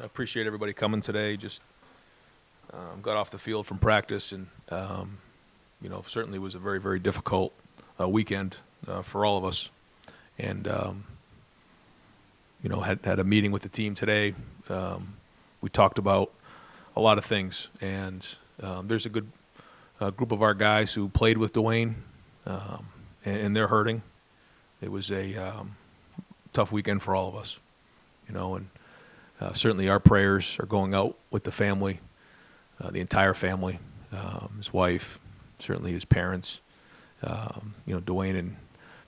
I appreciate everybody coming today. Just got off the field from practice, and certainly was a very, very difficult weekend for all of us. And had a meeting with the team today. We talked about a lot of things, and there's a good group of our guys who played with Dwayne, and they're hurting. It was a tough weekend for all of us, and certainly our prayers are going out with the family, the entire family, his wife, certainly his parents. Dwayne and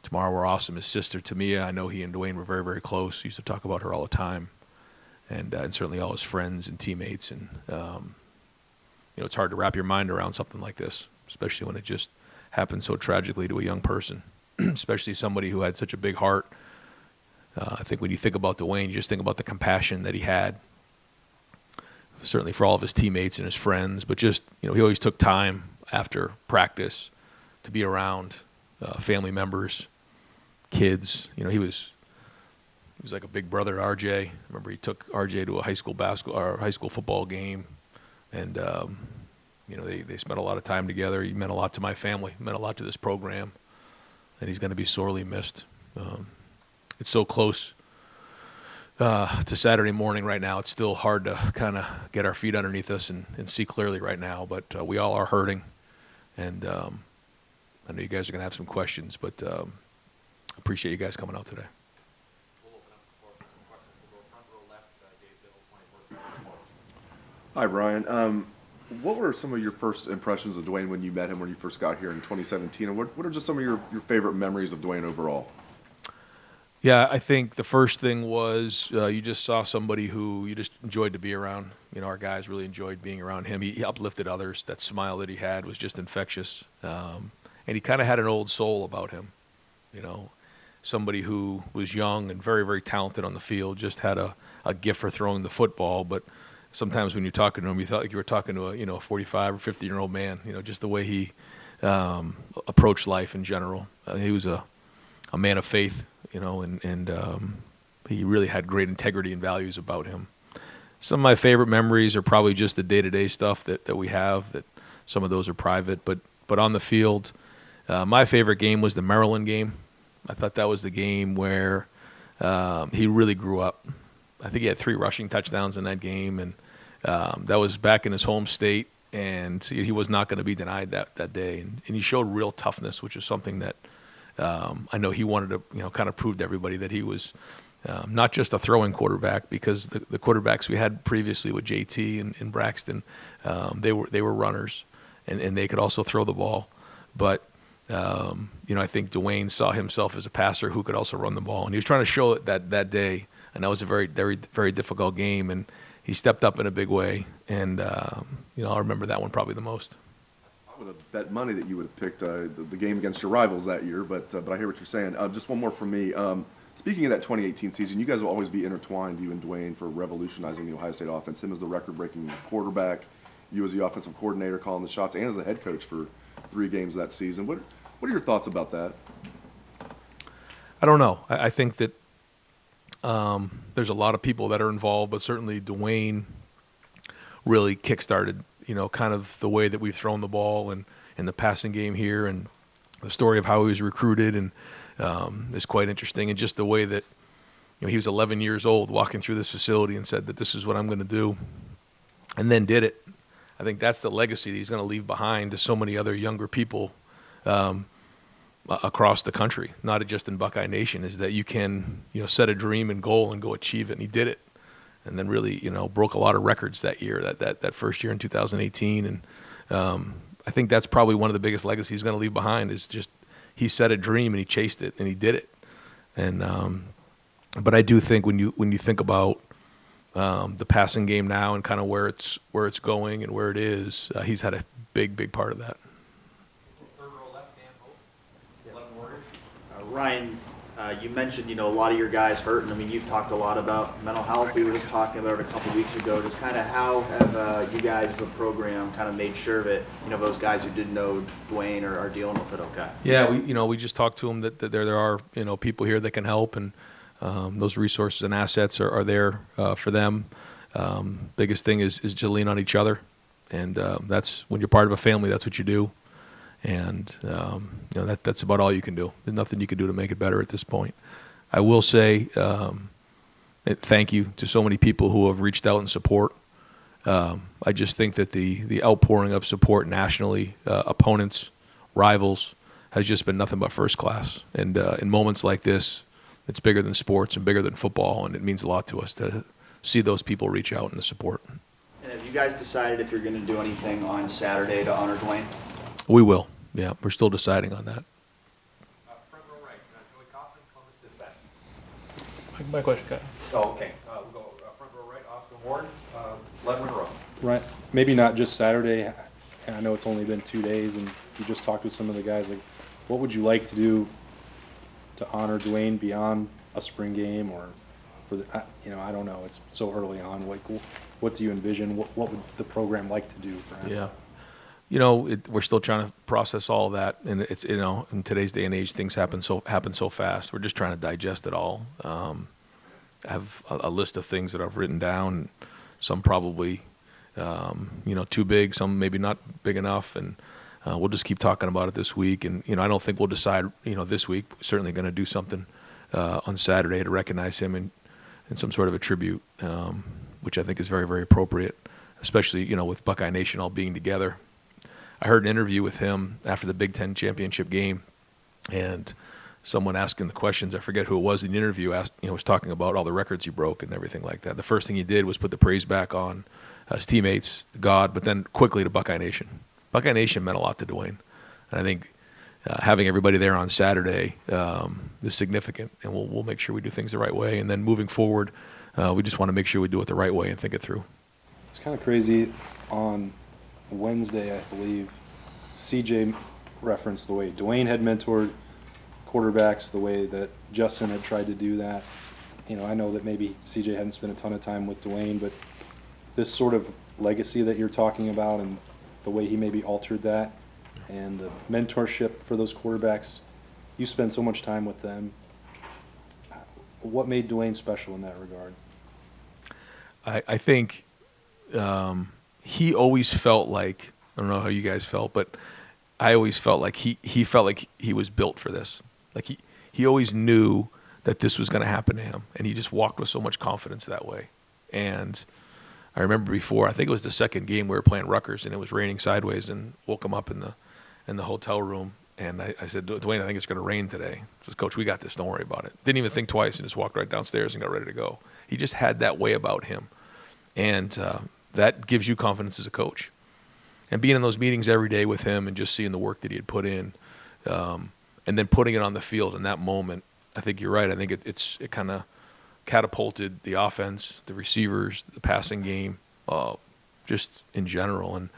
Tamara were awesome. His sister, Tamia, I know he and Dwayne were very, very close. He used to talk about her all the time, and certainly all his friends and teammates. And, it's hard to wrap your mind around something like this, especially when it just happened so tragically to a young person, especially somebody who had such a big heart. I think when you think about Dwayne, you just think about the compassion that he had, certainly for all of his teammates and his friends, but just, he always took time after practice to be around family members, kids. He was like a big brother to RJ. I remember he took RJ to a high school football game, and they spent a lot of time together. He meant a lot to my family, meant a lot to this program, and he's going to be sorely missed. It's so close to Saturday morning right now. It's still hard to kind of get our feet underneath us and see clearly right now, but we all are hurting, and I know you guys are going to have some questions, but appreciate you guys coming out today. Hi, Brian. What were some of your first impressions of Dwayne when you met him when you first got here in 2017? And what are just some of your favorite memories of Dwayne overall? Yeah, I think the first thing was you just saw somebody who you just enjoyed to be around. Our guys really enjoyed being around him. He uplifted others. That smile that he had was just infectious. And he kind of had an old soul about him, somebody who was young and very, very talented on the field, just had a gift for throwing the football. But sometimes when you're talking to him, you thought like you were talking to a 45 or 50-year-old man, just the way he approached life in general. He was a man of faith, and he really had great integrity and values about him. Some of my favorite memories are probably just the day-to-day stuff that we have, that some of those are private. But on the field, my favorite game was the Maryland game. I thought that was the game where he really grew up. I think he had 3 rushing touchdowns in that game, and that was back in his home state, and he was not going to be denied that day. And he showed real toughness, which is something that I know he wanted to kind of prove to everybody that he was not just a throwing quarterback, because the quarterbacks we had previously with JT and Braxton, they were runners, and they could also throw the ball. But I think Dwayne saw himself as a passer who could also run the ball, and he was trying to show it that day. And that was a very, very, very difficult game, and he stepped up in a big way. And I'll remember that one probably the most. I would have bet money that you would have picked the game against your rivals that year, but I hear what you're saying. Just one more from me. Speaking of that 2018 season, you guys will always be intertwined, you and Dwayne, for revolutionizing the Ohio State offense. Him as the record-breaking quarterback, you as the offensive coordinator calling the shots, and as the head coach for 3 games that season. What are your thoughts about that? I don't know. I think that there's a lot of people that are involved, but certainly Dwayne really kickstarted, kind of the way that we've thrown the ball and the passing game here, and the story of how he was recruited and is quite interesting. And just the way that he was 11 years old walking through this facility and said that this is what I'm going to do, and then did it. I think that's the legacy that he's going to leave behind to so many other younger people across the country, not just in Buckeye Nation, is that you can set a dream and goal and go achieve it. And he did it, and then really broke a lot of records that year, that first year in 2018. And I think that's probably one of the biggest legacies he's going to leave behind, is just he set a dream and he chased it and he did it. And but I do think when you think about the passing game now and kind of where it's going and where it is, he's had a big part of that. Ryan, you mentioned, a lot of your guys hurt, and I mean, you've talked a lot about mental health. We were just talking about it a couple weeks ago. Just kind of how have you guys as a program kind of made sure that, those guys who didn't know Dwayne are dealing with it okay? Yeah, we just talked to them that there are, people here that can help, and those resources and assets are there for them. Biggest thing is to lean on each other, and that's when you're part of a family. That's what you do, and that's about all you can do. There's nothing you can do to make it better at this point. I will say thank you to so many people who have reached out in support. I just think that the outpouring of support nationally, opponents, rivals, has just been nothing but first class. And in moments like this, it's bigger than sports and bigger than football, and it means a lot to us to see those people reach out and to support. And have you guys decided if you're going to do anything on Saturday to honor Dwayne? We will. Yeah, we're still deciding on that. Front row right, Joey Kaufman, Columbus Dispatch. My question, guys. Oh, okay. We'll go front row right, Austin Ward, Lebanon Row. Right, maybe not just Saturday. I know it's only been 2 days, and you just talked with some of the guys. Like, what would you like to do to honor Dwayne beyond a spring game, or for the? I don't know. It's so early on. Like, what do you envision? What would the program like to do for him? Yeah. We're still trying to process all of that, and it's in today's day and age, things happen so fast. We're just trying to digest it all. I have a list of things that I've written down. Some probably, too big. Some maybe not big enough, and we'll just keep talking about it this week. And I don't think we'll decide this week. We're certainly going to do something on Saturday to recognize him in some sort of a tribute, which I think is very, very appropriate, especially with Buckeye Nation all being together. I heard an interview with him after the Big Ten championship game, and someone asking the questions, I forget who it was in the interview, was talking about all the records he broke and everything like that. The first thing he did was put the praise back on his teammates, God, but then quickly to Buckeye Nation. Buckeye Nation meant a lot to Dwayne, and I think having everybody there on Saturday is significant, and we'll make sure we do things the right way. And then moving forward, we just want to make sure we do it the right way and think it through. It's kind of crazy. On Wednesday, I believe, CJ referenced the way Dwayne had mentored quarterbacks, the way that Justin had tried to do that. I know that maybe CJ hadn't spent a ton of time with Dwayne, but this sort of legacy that you're talking about and the way he maybe altered that and the mentorship for those quarterbacks, you spend so much time with them. What made Dwayne special in that regard? I think he always felt like, I don't know how you guys felt, but I always felt like he felt like he was built for this. Like he always knew that this was going to happen to him, and he just walked with so much confidence that way. And I remember before, I think it was the second game, we were playing Rutgers, and it was raining sideways, and woke him up in the hotel room, and I said, Dwayne, I think it's going to rain today. He says, Coach, we got this. Don't worry about it. Didn't even think twice, and just walked right downstairs and got ready to go. He just had that way about him, and that gives you confidence as a coach. And being in those meetings every day with him and just seeing the work that he had put in, and then putting it on the field in that moment, I think you're right. I think it kind of catapulted the offense, the receivers, the passing game, just in general. And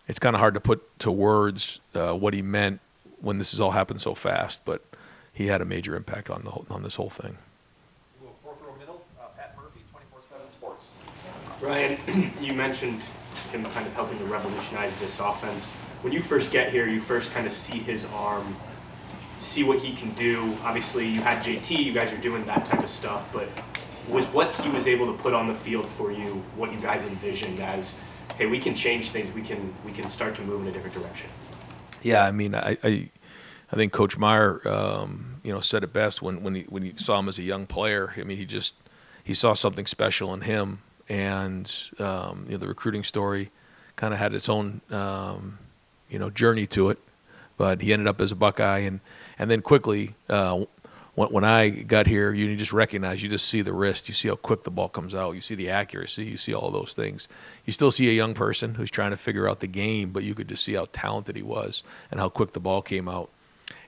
it's kind of hard to put to words what he meant when this has all happened so fast, but he had a major impact on this whole thing. Fourth row middle, Pat Murphy, 24/7 Sports. Ryan, you mentioned him kind of helping to revolutionize this offense. When you first get here, you first kind of see his arm, see what he can do. Obviously, you had JT, you guys are doing that type of stuff, but was what he was able to put on the field for you what you guys envisioned as, hey, we can change things, we can start to move in a different direction? Yeah, I mean, I think Coach Meyer, said it best when he saw him as a young player. I mean, he saw something special in him, and the recruiting story kind of had its own journey to it, but he ended up as a Buckeye, and then quickly when I got here, you just recognize, you just see the wrist, you see how quick the ball comes out, you see the accuracy, you see all those things. You still see a young person who's trying to figure out the game, but you could just see how talented he was and how quick the ball came out.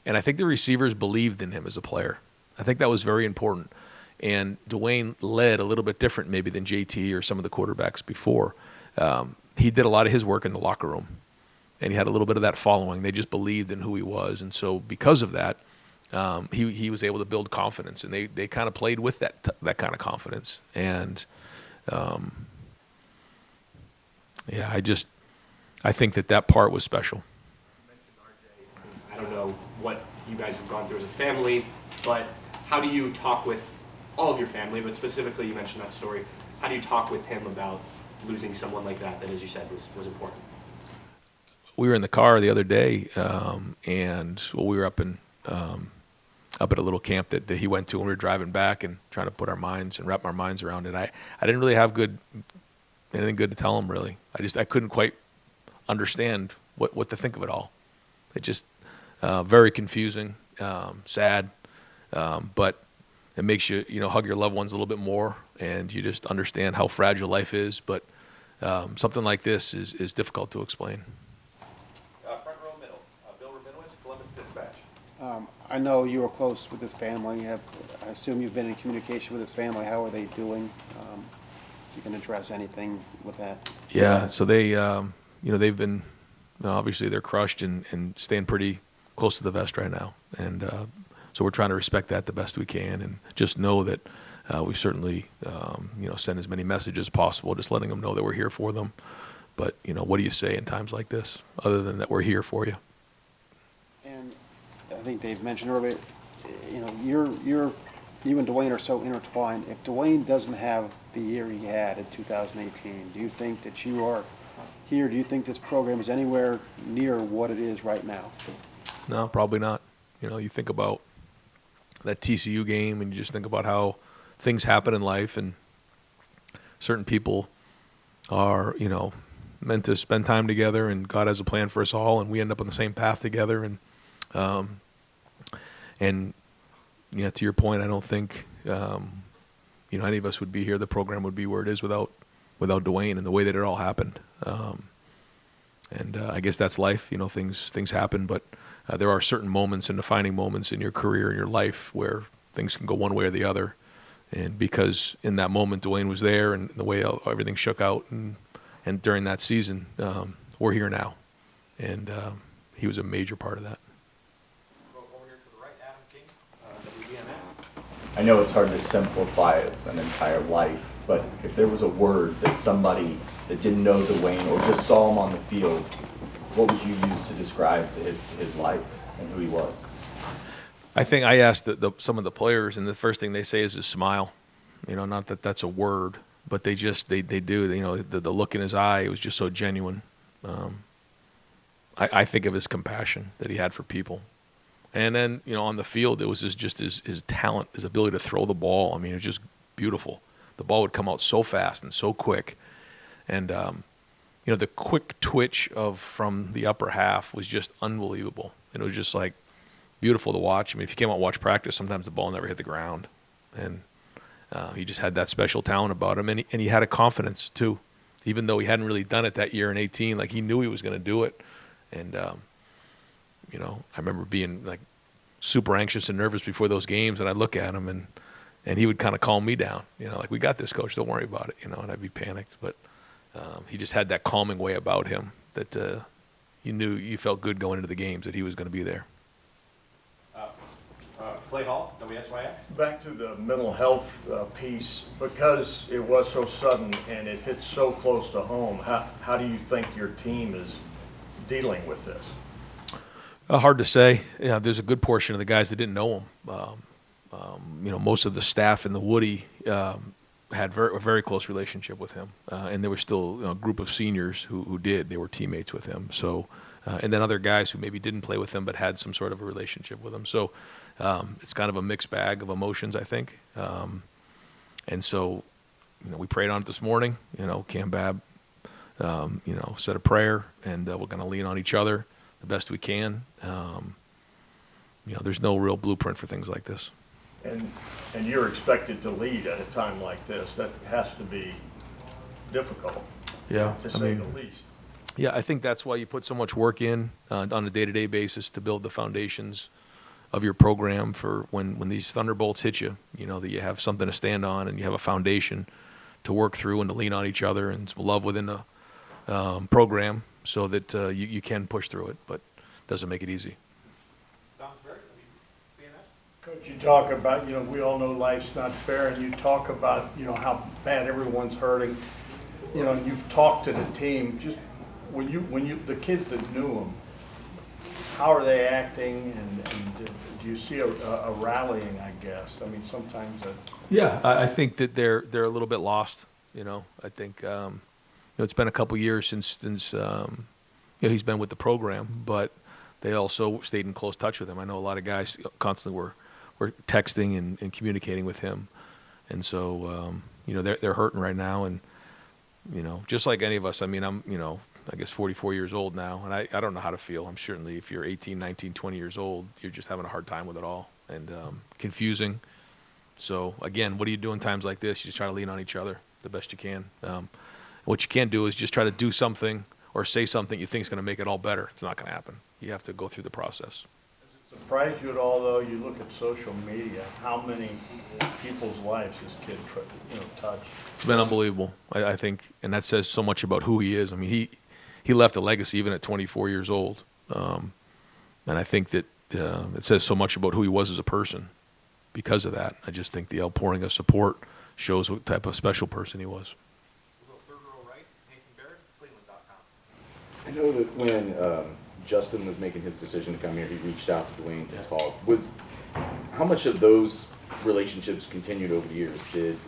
And I think the receivers believed in him as a player. I think that was very important. And Dwayne led a little bit different maybe than JT or some of the quarterbacks before. He did a lot of his work in the locker room, and he had a little bit of that following. They just believed in who he was. And so because of that, he was able to build confidence, and they kind of played with that kind of confidence. And I think that part was special. You mentioned RJ. I don't know what you guys have gone through as a family, but how do you talk with all of your family, but specifically you mentioned that story, How do you talk with him about losing someone like that, as you said, was important? We were in the car the other day, and we were up at a little camp that he went to, and we were driving back and trying to put our minds and wrap our minds around it. I didn't really have anything good to tell him, really. I couldn't quite understand what to think of it all. It just very confusing, sad, but it makes you hug your loved ones a little bit more, and you just understand how fragile life is. But something like this is difficult to explain. Front row middle, Bill Rabinowitz, Columbus Dispatch. I know you were close with his family. I assume you've been in communication with his family. How are they doing? You can address anything with that. Yeah, so they, they've been, obviously they're crushed and staying pretty close to the vest right now. And so we're trying to respect that the best we can, and just know that we certainly, send as many messages as possible, just letting them know that we're here for them. But, what do you say in times like this, other than that we're here for you? And I think Dave mentioned earlier, you and Dwayne are so intertwined. If Dwayne doesn't have the year he had in 2018, do you think that you are here? Do you think this program is anywhere near what it is right now? No, probably not. You think about that TCU game, and you just think about how things happen in life, and certain people are, meant to spend time together, and God has a plan for us all, and we end up on the same path together. And to your point, I don't think any of us would be here. The program would be where it is without Dwayne and the way that it all happened. I guess that's life. Things happen, but there are certain moments and defining moments in your career and your life where things can go one way or the other. And because in that moment Dwayne was there, and the way everything shook out, and during that season, we're here now, and he was a major part of that. Go over here to the right, Adam King, WBMS. I know it's hard to simplify an entire life, but if there was a word that somebody that didn't know Dwayne or just saw him on the field, what would you use to describe his life and who he was? I think I asked some of the players, and the first thing they say is his smile. Not that that's a word, but they do. The look in his eye, it was just so genuine. I think of his compassion that he had for people. And then, on the field, it was just his talent, his ability to throw the ball. I mean, it was just beautiful. The ball would come out so fast and so quick. And, the quick twitch from the upper half was just unbelievable. And it was just like beautiful to watch. I mean, if you came out and watch practice, sometimes the ball never hit the ground. And he just had that special talent about him. And he had a confidence, too. Even though he hadn't really done it that year in 18, like he knew he was going to do it. And, I remember being like super anxious and nervous before those games, and I'd look at him and he would kind of calm me down, like, we got this, coach, don't worry about it, and I'd be panicked. But he just had that calming way about him that you felt good going into the games that he was going to be there. Clay Hall, WSYX. Back to the mental health piece, because it was so sudden and it hit so close to home, how do you think your team is dealing with this? Hard to say. Yeah, there's a good portion of the guys that didn't know him. Most of the staff in the Woody had a very close relationship with him, and there was still a group of seniors who did. They were teammates with him. So, and then other guys who maybe didn't play with him but had some sort of a relationship with him. So, it's kind of a mixed bag of emotions, I think. And so, we prayed on it this morning. Cam Babb, said a prayer, and we're going to lean on each other the best we can. There's no real blueprint for things like this. And you're expected to lead at a time like this. That has to be difficult, Yeah, to say the least. Yeah, I think that's why you put so much work in on a day-to-day basis to build the foundations of your program for when these thunderbolts hit you, that you have something to stand on and you have a foundation to work through and to lean on each other and some love within the program so that you can push through it, but it doesn't make it easy. Coach, you talk about, we all know life's not fair, and you talk about, how bad everyone's hurting. You've talked to the team. Just the kids that knew them, how are they acting, and do you see a rallying, I guess? I mean, sometimes. Yeah, I think that they're a little bit lost. You know, I think it's been a couple years since he's been with the program, but they also stayed in close touch with him. I know a lot of guys constantly were texting and communicating with him, and so they're hurting right now, and just like any of us. I mean, I'm I guess 44 years old now, and I don't know how to feel. I'm certainly, if you're 18, 19, 20 years old, you're just having a hard time with it all, and confusing. So again, what do you do in times like this? You just try to lean on each other the best you can. What you can't do is just try to do something or say something you think is going to make it all better. It's not going to happen. You have to go through the process. Does it surprise you at all, though, you look at social media, how many people's lives this kid touched? It's been unbelievable, I think, and that says so much about who he is. I mean, he left a legacy even at 24 years old, and I think that it says so much about who he was as a person because of that. I just think the outpouring of support shows what type of special person he was. A little third row right, Nathan Barrett, Cleveland.com. I know that when Justin was making his decision to come here, he reached out to Dwayne to talk. How much of those relationships continued over the years? Did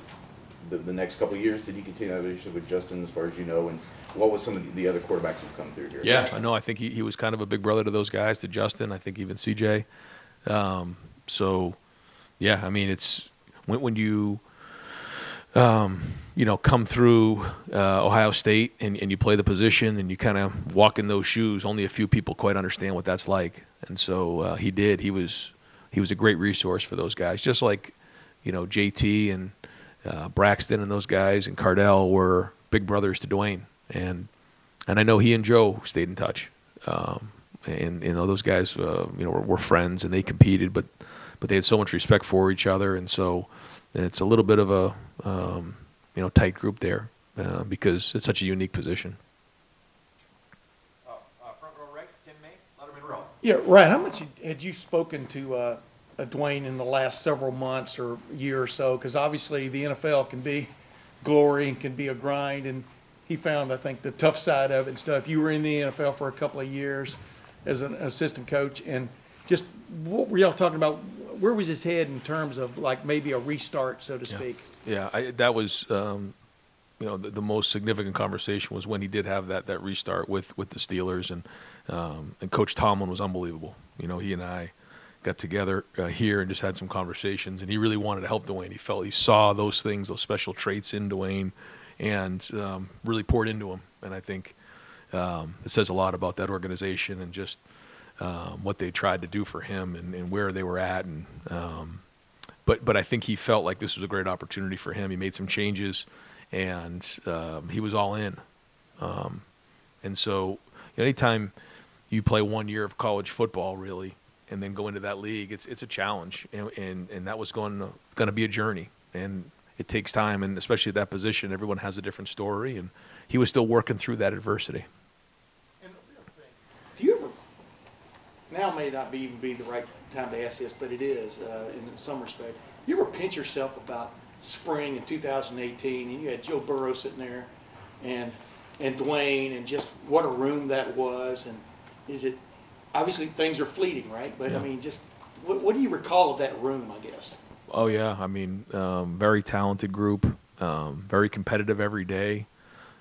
the next couple of years, did he continue that relationship with Justin, as far as you know? And what was some of the other quarterbacks who've come through here? Yeah, I know. I think he was kind of a big brother to those guys, to Justin. I think even CJ. So, yeah, I mean, it's when you come through Ohio State and you play the position and you kind of walk in those shoes, only a few people quite understand what that's like. And so he did. He was a great resource for those guys, just like JT and Braxton and those guys and Cardell were big brothers to Dwayne. And I know he and Joe stayed in touch. And those guys were friends, and they competed, but they had so much respect for each other, and so it's a little bit of a tight group there because it's such a unique position. Front row right, Tim May, Letterman Row. Yeah, Ryan, how much had you spoken to Dwayne in the last several months or year or so? Because obviously the NFL can be glory and can be a grind, and he found, I think, the tough side of it and stuff. You were in the NFL for a couple of years as an assistant coach, and just what were y'all talking about? Where was his head in terms of like maybe a restart, so to speak? Yeah, that was the most significant conversation was when he did have that restart with the Steelers, and Coach Tomlin was unbelievable. He and I got together here and just had some conversations, and he really wanted to help Dwayne. He saw those things, those special traits in Dwayne, and really poured into him. And I think it says a lot about that organization and just what they tried to do for him and where they were at. And but I think he felt like this was a great opportunity for him. He made some changes, and he was all in. And so anytime you play 1 year of college football, really, and then go into that league, it's a challenge, and that was going to be a journey, and it takes time, and especially at that position, everyone has a different story, and he was still working through that adversity. And the real thing, do you ever, now may not even be the right time to ask this, but it is in some respect, you ever pinch yourself about spring in 2018, and you had Joe Burrow sitting there, and Dwayne, and just what a room that was, and is it, obviously things are fleeting, right? But Yeah. I mean, just what do you recall of that room, I guess? Oh yeah, I mean, very talented group, very competitive every day.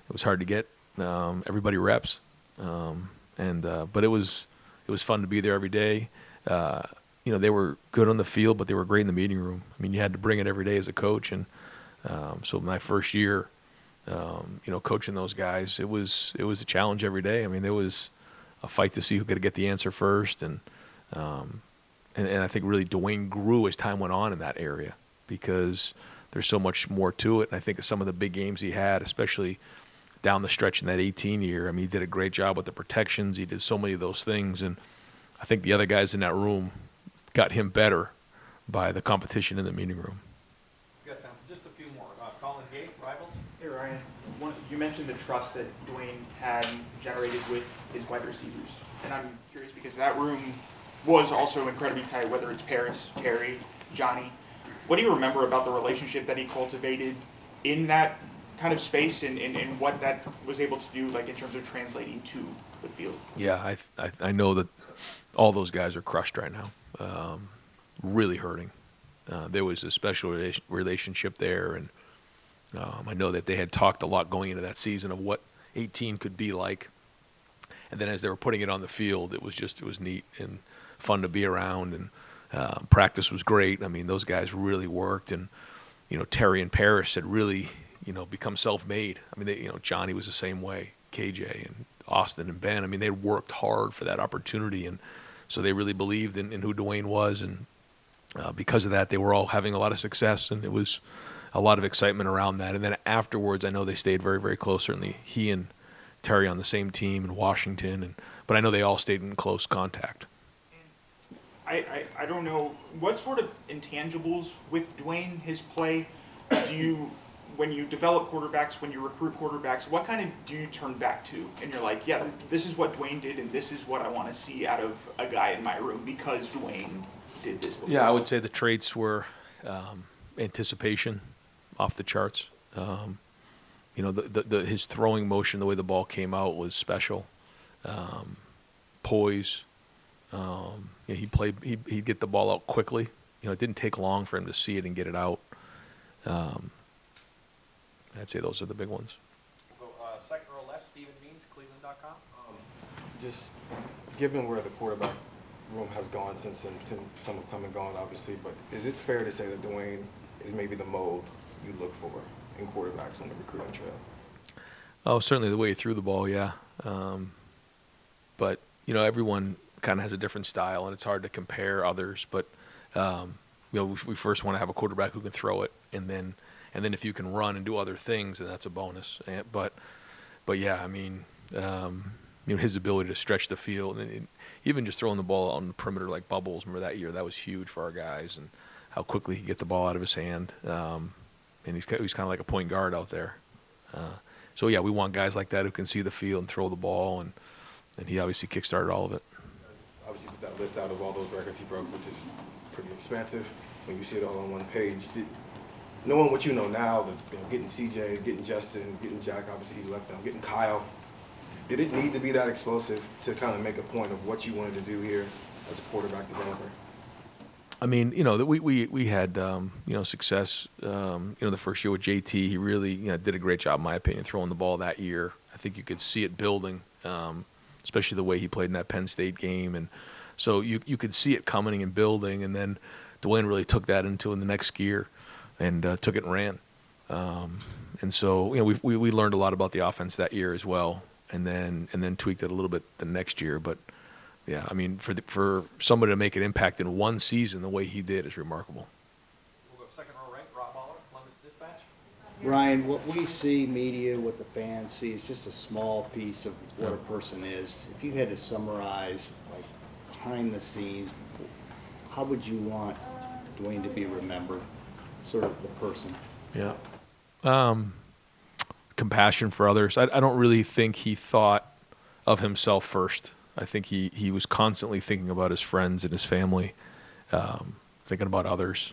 It was hard to get everybody reps, but it was fun to be there every day. They were good on the field, but they were great in the meeting room. I mean, you had to bring it every day as a coach, and so my first year, coaching those guys, it was a challenge every day. I mean, there was a fight to see who could get the answer first, and I think really Dwayne grew as time went on in that area because there's so much more to it. And I think of some of the big games he had, especially down the stretch in that 18 year, I mean, he did a great job with the protections. He did so many of those things. And I think the other guys in that room got him better by the competition in the meeting room. We've got time for just a few more. Colin Gay, Rivals. Hey Ryan, you mentioned the trust that Dwayne had generated with his wide receivers, and I'm curious because that room was also incredibly tight, whether it's Paris, Terry, Johnny. What do you remember about the relationship that he cultivated in that kind of space and what that was able to do, like in terms of translating to the field? Yeah, I know that all those guys are crushed right now, really hurting. There was a special relationship there, and I know that they had talked a lot going into that season of what 18 could be like. And then as they were putting it on the field, it was neat and fun to be around. And practice was great. I mean, those guys really worked. And, Terry and Paris had really, become self-made. I mean, Johnny was the same way, KJ and Austin and Ben. I mean, they worked hard for that opportunity. And so they really believed in who Dwayne was. And because of that, they were all having a lot of success. And it was a lot of excitement around that. And then afterwards, I know they stayed very, very close. Certainly he and Terry on the same team in Washington. But I know they all stayed in close contact. I don't know, what sort of intangibles with Dwayne, his play, when you develop quarterbacks, when you recruit quarterbacks, what kind of do you turn back to? And you're like, yeah, this is what Dwayne did, and this is what I want to see out of a guy in my room because Dwayne did this before. Yeah, I would say the traits were anticipation, off the charts. His throwing motion, the way the ball came out was special. Poise. He'd get the ball out quickly. It didn't take long for him to see it and get it out. I'd say those are the big ones. We'll go second row left, Stephen Means, Cleveland.com. Just given where the quarterback room has gone since some have come and gone, obviously, but is it fair to say that Dwayne is maybe the mold you look for in quarterbacks on the recruiting trail? Oh, certainly the way he threw the ball, yeah. But, everyone kind of has a different style, and it's hard to compare others. But, we first want to have a quarterback who can throw it, and then if you can run and do other things, then that's a bonus. But yeah, I mean, his ability to stretch the field, and even just throwing the ball on the perimeter like bubbles. Remember that year? That was huge for our guys, and how quickly he could get the ball out of his hand. And he's kind of like a point guard out there. So yeah, we want guys like that who can see the field and throw the ball, and he obviously kickstarted all of it. Obviously, put that list out of all those records he broke, which is pretty expansive. When you see it all on one page, knowing what you know now, getting CJ, getting Justin, getting Jack, obviously he's left now, getting Kyle, did it need to be that explosive to kind of make a point of what you wanted to do here as a quarterback developer? I mean, we had success. The first year with JT, he really did a great job, in my opinion, throwing the ball that year. I think you could see it building, especially the way he played in that Penn State game, and so you could see it coming and building. And then Dwayne really took that into the next gear, and took it and ran. And so we learned a lot about the offense that year as well, and then tweaked it a little bit the next year, but. Yeah, I mean, for somebody to make an impact in one season the way he did is remarkable. We'll go second row right, Rob Muller, Columbus Dispatch. Ryan, what we see, media, what the fans see, is just a small piece of what a person is. If you had to summarize, like, behind the scenes, how would you want Dwayne to be remembered, sort of the person? Yeah. Compassion for others. I don't really think he thought of himself first. I think he was constantly thinking about his friends and his family, thinking about others.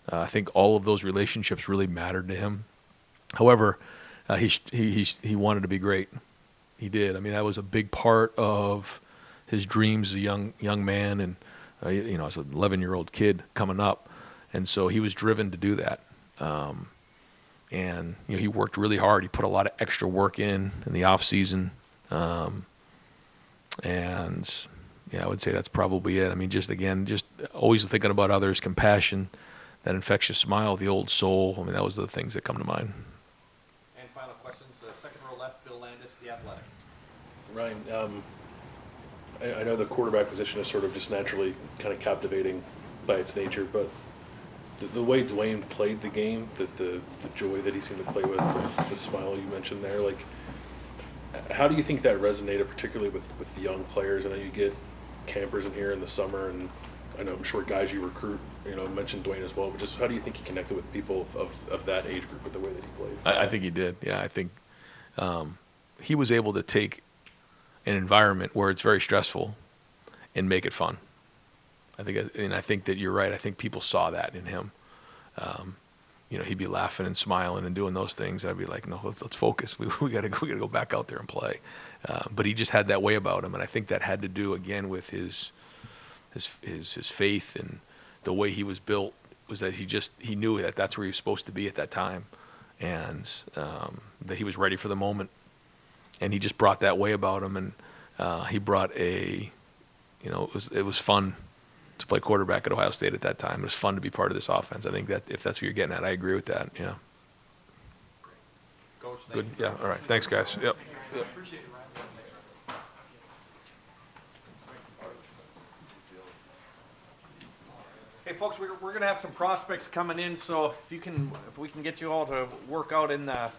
I think all of those relationships really mattered to him. However, he wanted to be great. He did. I mean, that was a big part of his dreams as a young man, and as an 11-year-old kid coming up, and so he was driven to do that. And he worked really hard. He put a lot of extra work in the off season. And yeah, I would say that's probably it. I mean, just always thinking about others, compassion, that infectious smile, the old soul. I mean, that was the things that come to mind. And final questions, second row left, Bill Landis, The Athletic. Ryan, I know the quarterback position is sort of just naturally kind of captivating by its nature, but the way Dwayne played the game, the joy that he seemed to play with, the smile you mentioned there, like, how do you think that resonated, particularly with the young players? I know you get campers in here in the summer, and I know I'm sure guys you recruit, mentioned Dwayne as well, but just how do you think he connected with people of that age group with the way that he played? I think he did. Yeah, I think he was able to take an environment where it's very stressful and make it fun. I think that you're right. I think people saw that in him. He'd be laughing and smiling and doing those things. I'd be like, no, let's focus. We gotta go back out there and play. But he just had that way about him, and I think that had to do again with his faith and the way he was built. Was that he knew that that's where he was supposed to be at that time, and that he was ready for the moment. And he just brought that way about him, and he brought it was fun to play quarterback at Ohio State at that time. It was fun to be part of this offense. I think that if that's what you're getting at, I agree with that. Yeah. Coach, thank Good. you. Yeah. All right. Thanks, guys. Yep. Appreciate it, Ryan. Hey, folks, we're gonna have some prospects coming in, so if we can get you all to work out in the